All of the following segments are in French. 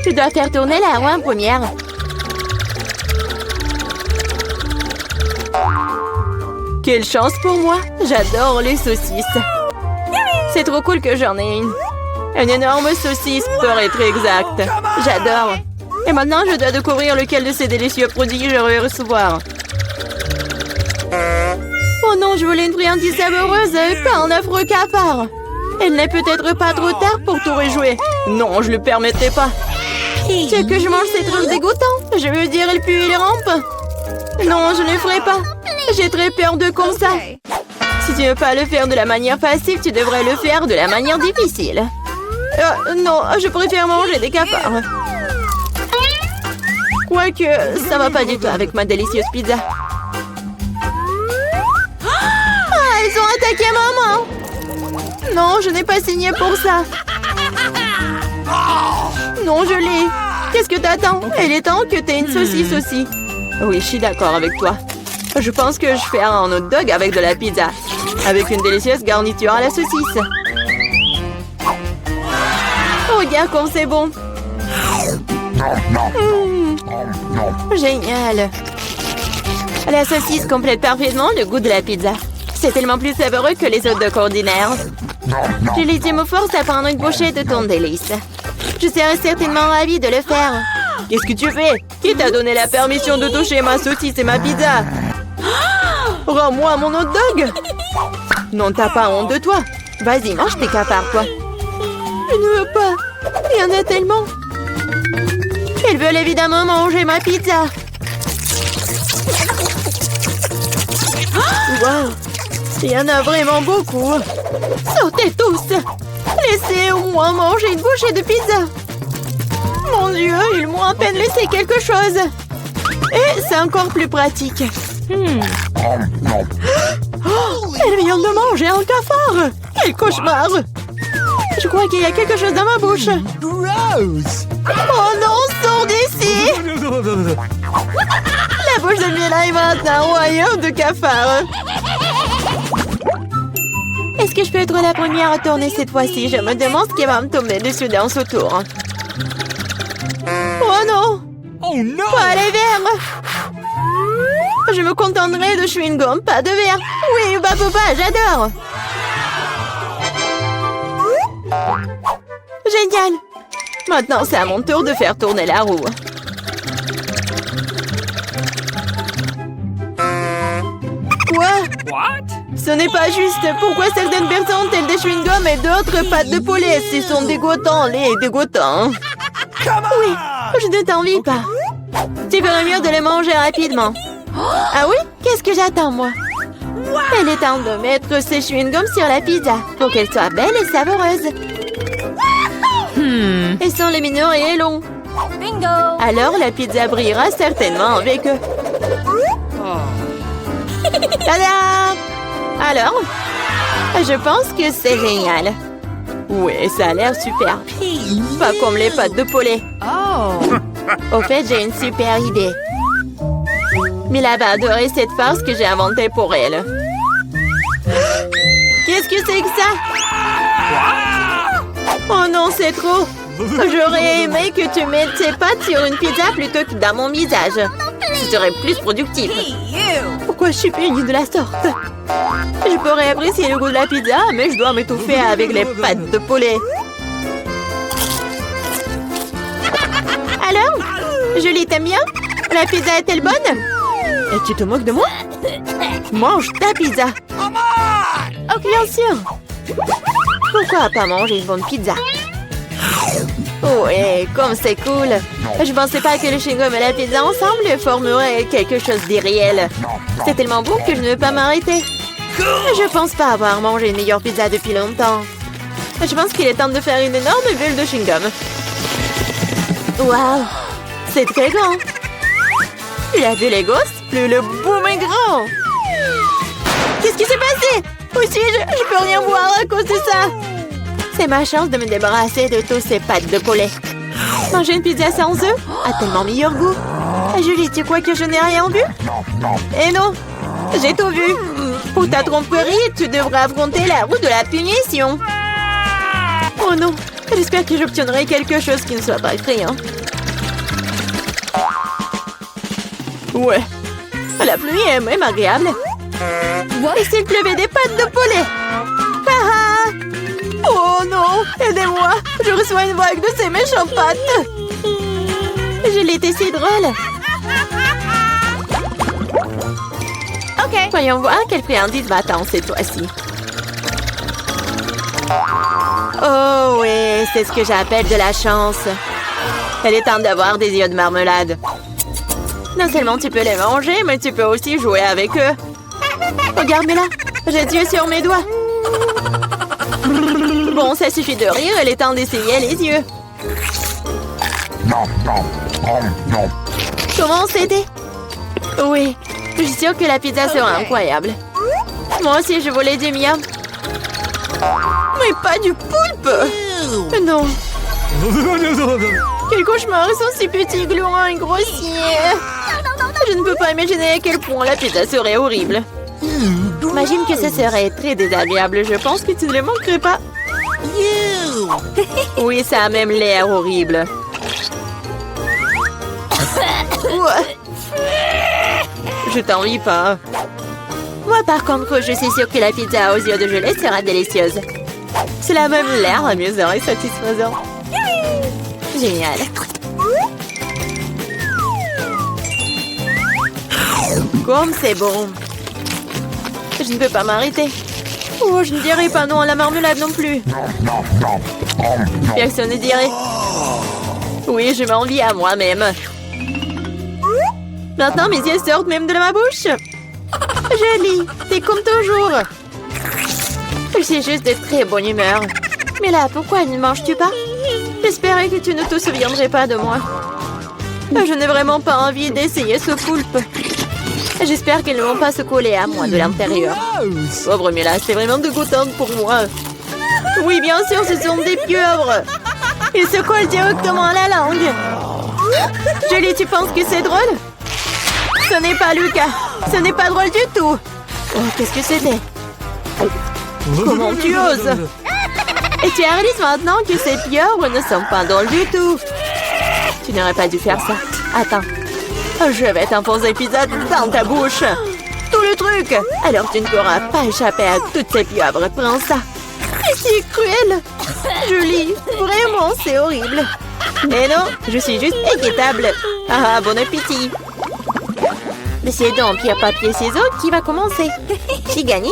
Tu dois faire tourner la roue en première. Quelle chance pour moi! J'adore les saucisses. C'est trop cool que j'en ai une. Une énorme saucisse, pour être exact. J'adore. Et maintenant, je dois découvrir lequel de ces délicieux produits je vais recevoir. Oh non, je voulais une friandise savoureuse, pas un affreux cafard. Il n'est peut-être pas trop tard pour tout rejouer. Non, je le permettrai pas. Ce que je mange, c'est trop dégoûtant. Je veux dire, il pue, il rampe. Non, je ne le ferai pas. J'ai très peur de comme ça. Si tu ne veux pas le faire de la manière facile, tu devrais le faire de la manière difficile. Non, je préfère manger des cafards. Quoique, ça va pas du tout avec ma délicieuse pizza. Ah, ils ont attaqué maman! Non, je n'ai pas signé pour ça. Non, je l'ai. Qu'est-ce que t'attends? Il est temps que t'aies une saucisse aussi. Oui, je suis d'accord avec toi. Je pense que je ferai un hot dog avec de la pizza. Avec une délicieuse garniture à la saucisse. Oh, regarde comme c'est bon. Génial. La saucisse complète parfaitement le goût de la pizza. C'est tellement plus savoureux que les hot dogs ordinaires. Julie me force à prendre une bouchée de ton délice. Je serais certainement ravie de le faire. Qu'est-ce que tu fais? Qui t'a donné la permission de toucher ma saucisse et ma pizza? Rends-moi mon hot dog! Non, t'as pas honte de toi. Vas-y, mange tes cafards, toi. Je ne veux pas. Il y en a tellement. Ils veulent évidemment manger ma pizza. Wow! Il y en a vraiment beaucoup. Sortez tous! Laissez-moi manger une bouchée de pizza. Mon Dieu, ils m'ont à peine laissé quelque chose. Et c'est encore plus pratique. Oh, elle vient de manger un cafard. Quel cauchemar! Je crois qu'il y a quelque chose dans ma bouche. Gross! Oh non, sors d'ici! La bouche de Mila est maintenant un royaume de cafards. Est-ce que je peux être la première à tourner cette fois-ci? Je me demande ce qui va me tomber dessus dans ce tour. Oh non! Oh no! Pas les verres! Je me contenterai de chewing-gum, pas de verre. Oui, bah papa, j'adore. Génial. Maintenant, c'est à mon tour de faire tourner la roue. Quoi? What? Ce n'est pas juste. Pourquoi certaines personnes ont-elles des chewing-gums et d'autres pâtes de poulet? Ils sont dégoûtants, les dégoûtants. Oui, je ne t'envie pas. Tu ferais mieux de les manger rapidement. Ah oui? Qu'est-ce que j'attends, moi? Il est temps de mettre ces chewing-gums sur la pizza pour qu'elle soit belle et savoureuse. Ils sont lumineux et longs. Bingo! Alors, la pizza brillera certainement avec eux. Tada! Alors? Je pense que c'est génial. Oui, ça a l'air super. Pas comme les pâtes de poulet. Au fait, j'ai une super idée. Mila va adorer cette farce que j'ai inventée pour elle. Qu'est-ce que c'est que ça? Oh non, c'est trop. J'aurais aimé que tu mettes tes pâtes sur une pizza plutôt que dans mon visage. Ce serait plus productif. Pourquoi je suis punie de la sorte? Je pourrais apprécier le goût de la pizza, mais je dois m'étouffer avec les pâtes de poulet. Alors? Julie, t'aimes bien? La pizza est-elle bonne? Et tu te moques de moi? Mange ta pizza. Oh, bien sûr. Pourquoi pas manger une bonne pizza? Ouais, comme c'est cool. Je pensais pas que le chewing-gum et la pizza ensemble formeraient quelque chose d'irréel. C'est tellement bon que je ne veux pas m'arrêter. Je pense pas avoir mangé une meilleure pizza depuis longtemps. Je pense qu'il est temps de faire une énorme bulle de chewing-gum. Waouh, c'est très grand. Tu l'as vu les gosses? Plus le boom est grand. Qu'est-ce qui s'est passé? Où suis-je? Je peux rien voir à cause de ça. C'est ma chance de me débarrasser de tous ces pâtes de poulet. Manger une pizza sans œufs a tellement meilleur goût. Julie, tu crois que je n'ai rien vu? Eh non, j'ai tout vu. Pour ta tromperie, tu devras affronter la roue de la punition. Oh non, J'espère que j'obtiendrai quelque chose qui ne soit pas effrayant. Ouais. La pluie est même agréable. Et s'il pleuvait des pâtes de poulet? Ah! Oh non! Aidez-moi! Je reçois une vague de ces méchantes pâtes! Je l'étais si drôle! Ok. Voyons voir quel friandise va-t-on cette fois-ci. Oh oui, c'est ce que j'appelle de la chance. Elle est temps d'avoir des yeux de marmelade. Non seulement tu peux les manger, mais tu peux aussi jouer avec eux. Regarde-moi là, j'ai des yeux sur mes doigts. Bon, ça suffit de rire, il est temps d'essayer les yeux. Comment c'était? Oui, je suis sûre que la pizza sera incroyable. Moi aussi, je voulais du miam. Mais pas du poulpe! Non. Quel cauchemar, ils sont si petits, gluants et grossiers. Je ne peux pas imaginer à quel point la pizza serait horrible. Imagine que ce serait très désagréable. Je pense que tu ne le manquerais pas. Oui, ça a même l'air horrible. Je t'envie pas. Moi, par contre, je suis sûre que la pizza aux yeux de gelée sera délicieuse. Cela a même l'air amusant et satisfaisant. Génial. Comme c'est bon. Je ne peux pas m'arrêter. Oh, je ne dirai pas non à la marmelade non plus. Personne ne dirait. Oui, je m'envie à moi-même. Maintenant, mes yeux sortent même de ma bouche. Jolie, t'es comme toujours. Je suis juste de très bonne humeur. Mais là, pourquoi ne manges-tu pas? J'espérais que tu ne te souviendrais pas de moi. Je n'ai vraiment pas envie d'essayer ce poulpe. J'espère qu'ils ne vont pas se coller à moi de l'intérieur. Pauvre Mila, c'est vraiment dégoûtant pour moi. Oui, bien sûr, ce sont des pieuvres. Ils se collent directement à la langue. Julie, tu penses que c'est drôle? Ce n'est pas Lucas. Ce n'est pas drôle du tout. Oh, qu'est-ce que c'était? Comment tu oses? Et tu réalises maintenant que ces pieuvres ne sont pas drôles du tout. Tu n'aurais pas dû faire ça. Attends. Je vais t'enfoncer pizza dans ta bouche. Tout le truc. Alors tu ne pourras pas échapper à toutes ces pieuvres. Prends ça. C'est cruel. Julie, vraiment, c'est horrible. Mais non, je suis juste équitable. Ah, bon appétit. Mais c'est donc pierre, papier, ciseaux qui va commencer. J'ai gagné.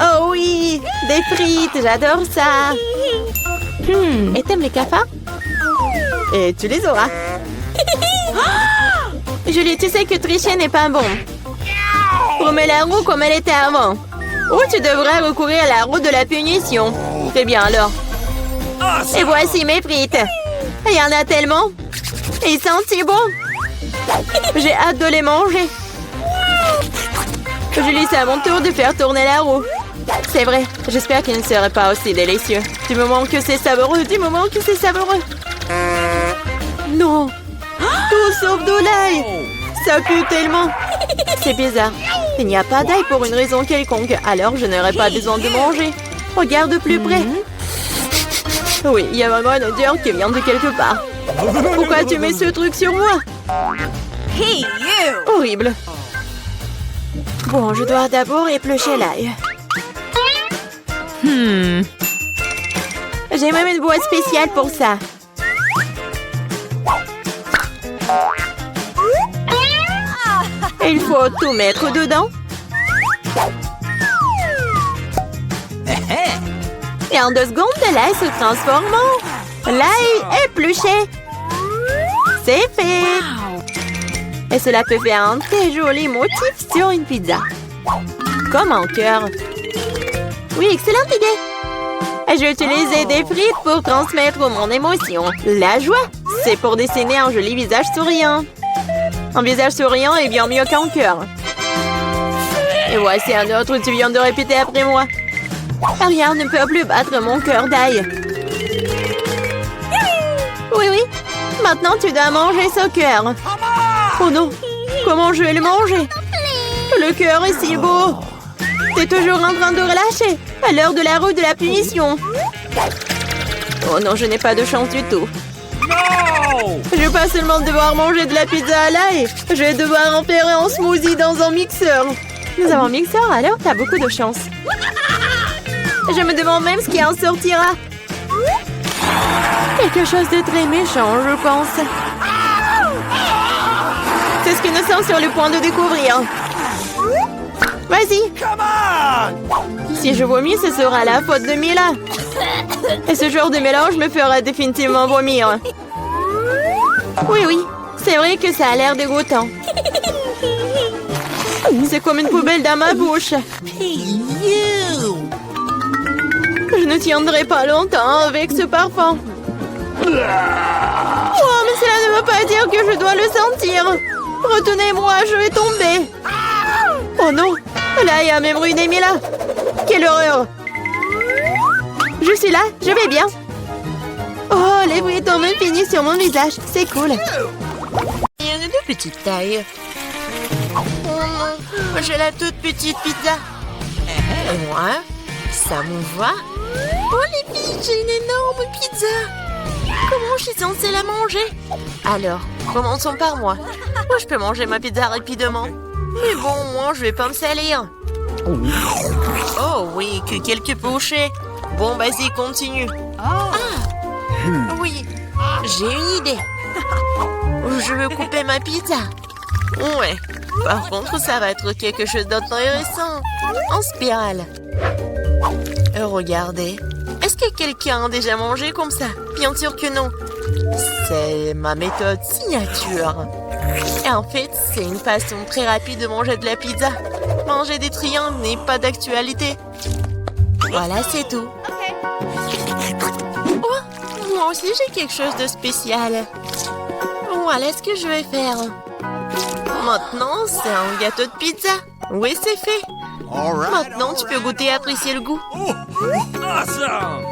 Oh oui, des frites, j'adore ça. Et t'aimes les cafards? Et tu les auras. Julie, tu sais que tricher n'est pas bon. Remets la roue comme elle était avant. Ou tu devrais recourir à la roue de la punition. Très bien alors. Et voici mes frites. Il y en a tellement. Et ils sentent si bon. J'ai hâte de les manger. Julie, c'est à mon tour de faire tourner la roue. C'est vrai, j'espère qu'il ne serait pas aussi délicieux. Du moment que c'est savoureux, du moment que c'est savoureux. Non. Tout sauf de l'ail. Ça pue tellement. C'est bizarre. Il n'y a pas d'ail pour une raison quelconque. Alors je n'aurai pas besoin de manger. Regarde de plus près. Oui, il y a vraiment une odeur qui vient de quelque part. Pourquoi tu mets ce truc sur moi? Hey, you! Horrible. Bon, je dois d'abord éplucher l'ail. J'ai même une boîte spéciale pour ça. Il faut tout mettre dedans. Et en 2 secondes, l'ail se transforme en l'ail épluché. C'est fait. Et cela peut faire un très joli motif sur une pizza. Comme un cœur. Oui, excellente idée. J'ai utilisé des frites pour transmettre mon émotion. La joie, c'est pour dessiner un joli visage souriant. Un visage souriant est bien mieux qu'un cœur. Et voici un autre que tu viens de répéter après moi. Rien ne peut plus battre mon cœur d'ail. Oui, oui. Maintenant, tu dois manger ce cœur. Oh non, comment je vais le manger? Le cœur est si beau. T'es toujours en train de relâcher. À l'heure de la roue de la punition. Oh non, je n'ai pas de chance du tout. No! Je vais pas seulement devoir manger de la pizza à l'ail. Je vais devoir en faire un smoothie dans un mixeur. Nous avons un mixeur, alors t'as beaucoup de chance. Je me demande même ce qui en sortira. Quelque chose de très méchant, je pense. C'est ce que nous sommes sur le point de découvrir. Vas-y. Come on! Si je vomis, ce sera la faute de Mila. Et ce genre de mélange me fera définitivement vomir. Oui, oui. C'est vrai que ça a l'air dégoûtant. C'est comme une poubelle dans ma bouche. Je ne tiendrai pas longtemps avec ce parfum. Oh, mais cela ne veut pas dire que je dois le sentir. Retenez-moi, je vais tomber. Oh non, là, il y a même ruiné Mila. Quelle horreur. Je suis là, je vais bien. Oh, les bruits tombent finis sur mon visage. C'est cool. Il y en a de petite taille. Oh non, j'ai la toute petite pizza. Et moi, ça me va. Oh les filles, j'ai une énorme pizza. Comment je suis censée la manger? Alors, commençons par moi. Moi, je peux manger ma pizza rapidement. Mais bon, moi, je vais pas me salir. Oh oui, que quelques bouchées. Bon, vas-y, continue. Ah, oui, j'ai une idée. Je veux couper ma pizza. Ouais, par contre, ça va être quelque chose d'intéressant. En spirale. Regardez. Est-ce que quelqu'un a déjà mangé comme ça? Bien sûr que non. C'est ma méthode signature. Et en fait, c'est une façon très rapide de manger de la pizza. Manger des triangles n'est pas d'actualité. Voilà, c'est tout. Oh, moi aussi, j'ai quelque chose de spécial. Voilà ce que je vais faire. Maintenant, c'est un gâteau de pizza. Oui, c'est fait. All right. Maintenant, tu peux goûter et apprécier le goût. Oh, awesome!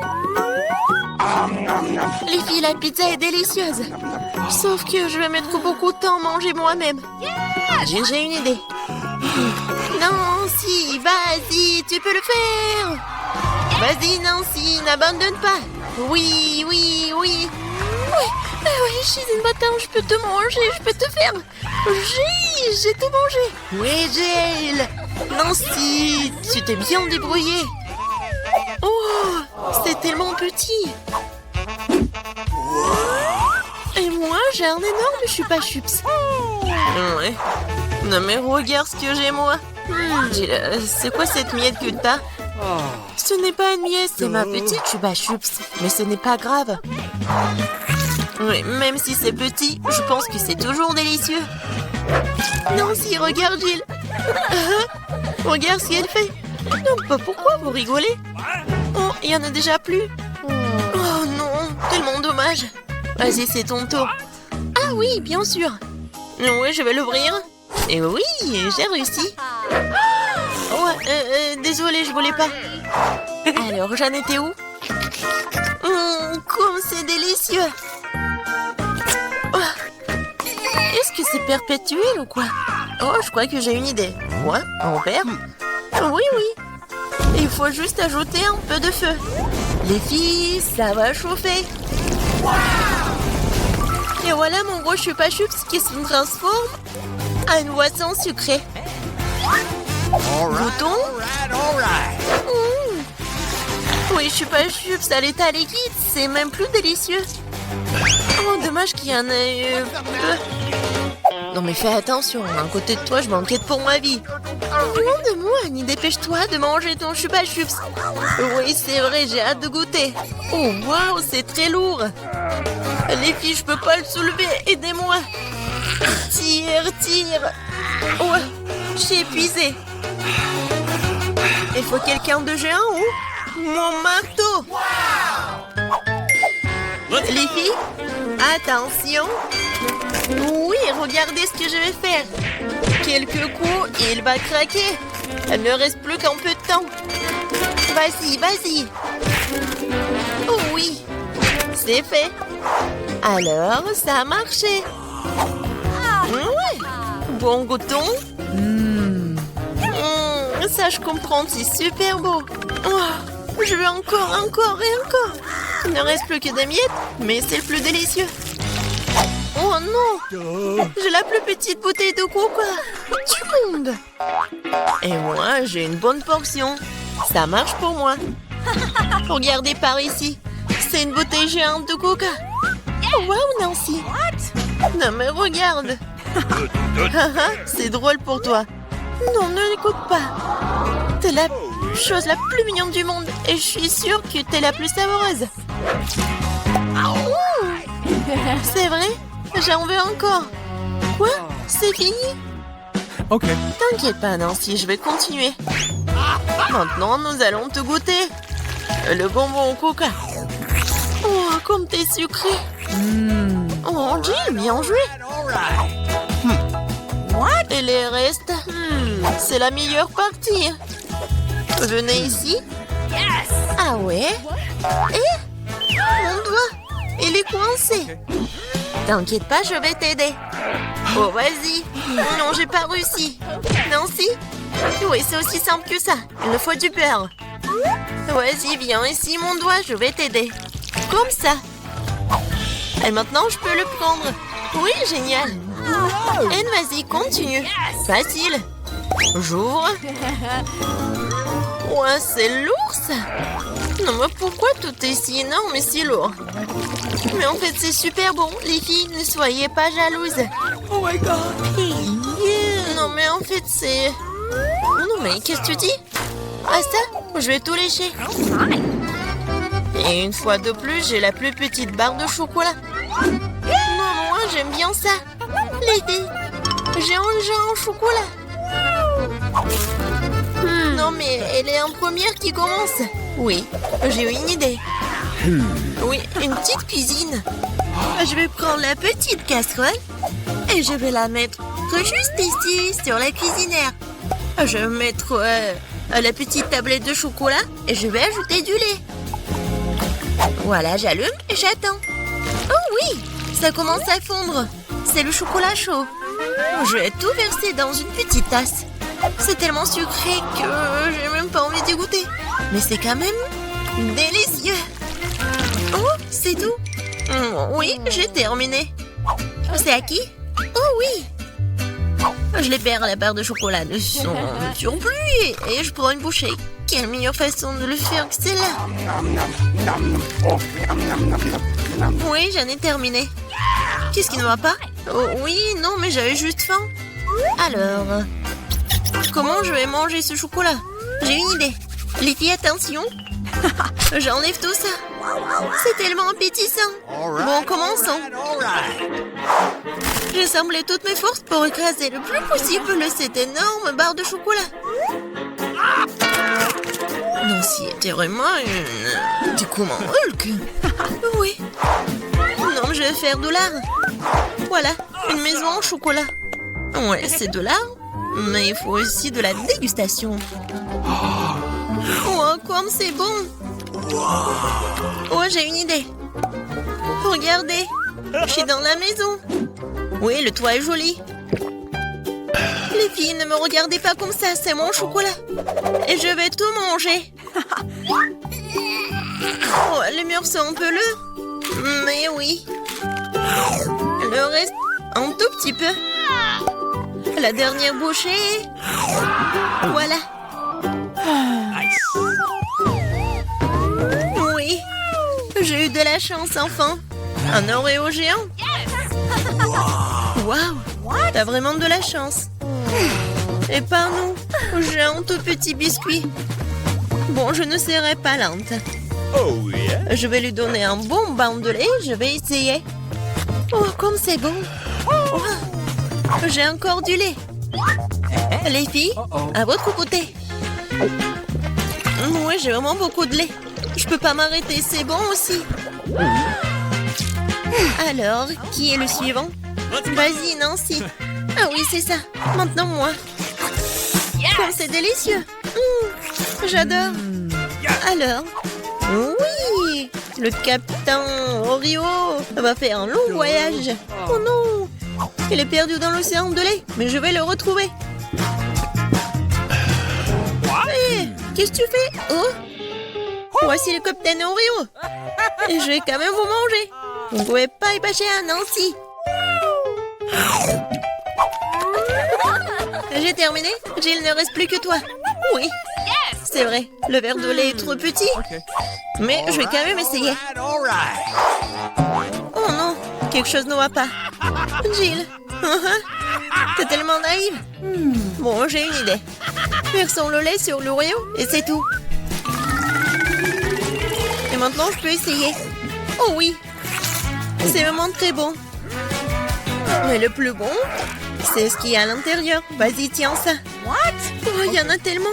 Les filles, la pizza est délicieuse. Sauf que je vais mettre beaucoup de temps à manger moi-même. J'ai une idée. Nancy, vas-y, tu peux le faire. Vas-y, Nancy, n'abandonne pas. Oui, oui, oui. Oui, je suis une bâtarde, je peux te manger, je peux te faire. J'ai tout mangé. Oui, Jill. Nancy, tu t'es bien débrouillée. Oh, c'est tellement petit. Et moi, j'ai un énorme chupa-chups. Ouais. Non mais regarde ce que j'ai moi. C'est quoi cette miette que t'as? Ce n'est pas une miette, c'est ma petite chupa-chups. Mais ce n'est pas grave. Oui, même si c'est petit, je pense que c'est toujours délicieux. Nancy, regarde Jill. Regarde ce qu'elle fait. Non, pourquoi vous rigolez? Oh, il y en a déjà plus. Oh non, tellement dommage. Vas-y, c'est ton tour. Ah oui, bien sûr. Oui, je vais l'ouvrir. Et oui, j'ai réussi. Oh, désolée, je voulais pas. Alors, j'en étais où? Comme c'est délicieux. Oh. Est-ce que c'est perpétuel ou quoi? Oh, je crois que j'ai une idée. Quoi? En verre? Oui, oui. Il faut juste ajouter un peu de feu. Les filles, ça va chauffer. Et voilà mon gros chupa-chups qui se transforme en une boisson sucrée. Bouton. Oui, chupa-chups à l'état liquide, c'est même plus délicieux. Oh, dommage qu'il y en ait peu. Non mais fais attention, à côté de toi, je m'inquiète pour ma vie. Loin de moi, Annie, dépêche-toi de manger ton chupa-chups. Oui, c'est vrai, j'ai hâte de goûter. Oh, waouh, c'est très lourd. Les filles, je peux pas le soulever, aidez-moi. Tire. Ouais, je suis épuisée. Il faut quelqu'un de géant ou mon marteau. Les filles, attention. Oui, regardez ce que je vais faire. Quelques coups et il va craquer. Il ne reste plus qu'un peu de temps. Vas-y. Oh oui, c'est fait. Alors, ça a marché. Ouais. Bon, goûtons. Ça, je comprends, c'est super beau. Oh, je veux encore et encore. Il ne reste plus que des miettes, mais c'est le plus délicieux. Oh non! J'ai la plus petite bouteille de coca du monde. Et moi, j'ai une bonne portion. Ça marche pour moi. Regardez par ici. C'est une bouteille géante de coca. Oh, wow, Nancy. Non, mais regarde. C'est drôle pour toi. Non, ne l'écoute pas. T'es la chose la plus mignonne du monde. Et je suis sûre que t'es la plus savoureuse. C'est vrai? J'en veux encore. Quoi? C'est fini? Ok. T'inquiète pas, Nancy, je vais continuer. Maintenant, nous allons te goûter. Le bonbon au coca. Oh, comme t'es sucré. Oh, Jill, bien joué. Et les restes? C'est la meilleure partie. Venez ici. Ah ouais? Et? Mon doigt, il est coincé. T'inquiète pas, je vais t'aider. Oh, vas-y. Non, j'ai pas réussi. Nancy? Oui, c'est aussi simple que ça. Il me faut du beurre. Vas-y, viens ici, mon doigt, je vais t'aider. Comme ça. Et maintenant, je peux le prendre. Oui, génial. Et vas-y, continue. Facile. J'ouvre. Ouais, c'est lourd, ça. Non, mais pourquoi tout est si énorme et si lourd? Mais en fait, c'est super bon. Les filles, ne soyez pas jalouses. Oh my god. Non, mais en fait, c'est... Non, mais qu'est-ce que tu dis? Ah, ça? Je vais tout lécher. Et une fois de plus, j'ai la plus petite barre de chocolat. Non, moi, j'aime bien ça. Les filles, j'ai un chocolat. Non, mais elle est en première qui commence. Oui, j'ai une idée. Oui, une petite cuisine. Je vais prendre la petite casserole et je vais la mettre juste ici, sur la cuisinière. Je vais mettre la petite tablette de chocolat et je vais ajouter du lait. Voilà, j'allume et j'attends. Oh oui, ça commence à fondre. C'est le chocolat chaud. Je vais tout verser dans une petite tasse. C'est tellement sucré que j'ai même pas envie d'y goûter. Mais c'est quand même délicieux. Oh, c'est tout. Oui, j'ai terminé. C'est à qui? Oh oui. Je libère la barre de chocolat de son surplus et je prends une bouchée. Quelle meilleure façon de le faire que celle-là? Oui, j'en ai terminé. Qu'est-ce qui ne va pas? Oh, oui, non, mais j'avais juste faim. Alors, comment je vais manger ce chocolat? J'ai une idée. Les filles, attention. J'enlève tout ça. C'est tellement appétissant. Bon, commençons. J'ai semblé toutes mes forces pour écraser le plus possible cette énorme barre de chocolat. Nancy était vraiment une... Du coup, mon Hulk. Oui. Non, je vais faire de l'art. Voilà, une maison en chocolat. Ouais, c'est de l'art, mais il faut aussi de la dégustation. Oh, comme c'est bon. Oh, j'ai une idée. Regardez, je suis dans la maison. Oui, le toit est joli. Les filles, ne me regardez pas comme ça, c'est mon chocolat. Et je vais tout manger. Oh, les murs sont un peu lourds. Mais oui. Le reste, un tout petit peu. La dernière bouchée. Voilà. Oui. J'ai eu de la chance, enfin. Un Oreo géant. Waouh. T'as vraiment de la chance. Et par nous, j'ai un tout petit biscuit. Bon, je ne serai pas lente. Oh yeah. Je vais lui donner un bon bain de lait. Je vais essayer. Oh, comme c'est bon. Oh, j'ai encore du lait. Les filles, à votre côté. Oui, j'ai vraiment beaucoup de lait. Je peux pas m'arrêter, c'est bon aussi. Alors, qui est le suivant? Vas-y, Nancy. Ah oui, c'est ça. Maintenant, moi. Comme c'est délicieux. J'adore. Alors, oui, le capitaine Oreo va faire un long voyage. Oh non, il est perdu dans l'océan de lait, mais je vais le retrouver. Qu'est-ce que tu fais? Oh! Voici le Captain Oreo. Et je vais quand même vous manger. Vous ne pouvez pas y passer un Nancy. J'ai terminé. Jill, ne reste plus que toi. Oui. C'est vrai, le verre de lait est trop petit. Okay. Mais je vais quand même essayer. All right. Oh non, quelque chose ne va pas. Jill, t'es tellement naïve. Bon, j'ai une idée. Versons le lait sur l'Oreo et c'est tout. Et maintenant, je peux essayer. Oh oui, c'est vraiment très bon. Mais le plus bon, c'est ce qu'il y a à l'intérieur. Vas-y, tiens ça. What? Oh, il y en a tellement.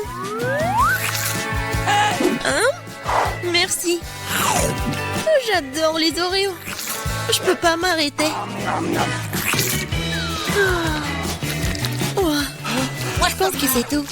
Hein? Merci. J'adore les Oreos. Je peux pas m'arrêter. Oh. Je pense que c'est tout.